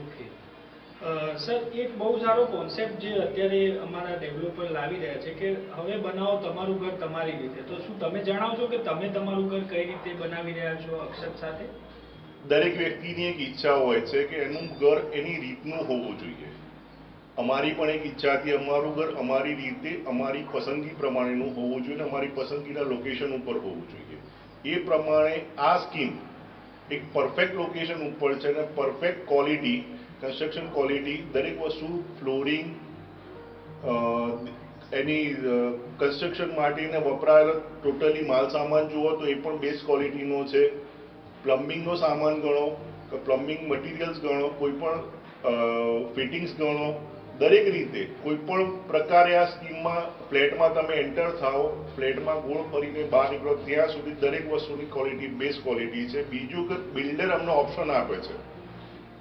Okay sir, એક બહુ સારો કોન્સેપ્ટ જે અત્યારે અમારા ડેવલપર લાવી રહ્યા છે કે હવે બનાવો તમારું ઘર તમારી રીતે. તો શું તમે જણાવશો કે તમે તમારું ઘર કઈ રીતે બનાવી રહ્યા છો અક્ષત સાથે? દરેક વ્યક્તિની એક ઈચ્છા હોય છે કે એનું ઘર એની રીતનું હોવું જોઈએ. અમારી પણ એક ઈચ્છા હતી, અમારું ઘર અમારી રીતે અમારી પસંદગી પ્રમાણેનું હોવું જોઈએ, અમારી પસંદગીના લોકેશન ઉપર હોવું જોઈએ. એ પ્રમાણે આ સ્કીમ એક પરફેક્ટ લોકેશન ઉપર છે અને પરફેક્ટ ક્વોલિટી, કન્સ્ટ્રક્શન ક્વોલિટી, દરેક વસ્તુ ફ્લોરિંગ, એની કન્સ્ટ્રક્શન માટેને વપરાયેલો ટોટલી માલ સામાન જુઓ તો એ પણ બેસ્ટ ક્વોલિટીનો છે. પ્લમ્બિંગનો સામાન ગણો, પ્લમ્બિંગ મટીરિયલ્સ ગણો, કોઈ પણ ફિટિંગ્સ ગણો, દરેક રીતે કોઈ પણ પ્રકારે આ સ્કીમમાં ફ્લેટમાં તમે એન્ટર થાઓ, ફ્લેટમાં ગોળ ફરીને બહાર નીકળો ત્યાં સુધી દરેક વસ્તુની ક્વોલિટી બેસ્ટ ક્વોલિટી છે. બીજું કે બિલ્ડર અમને ઓપ્શન આપે છે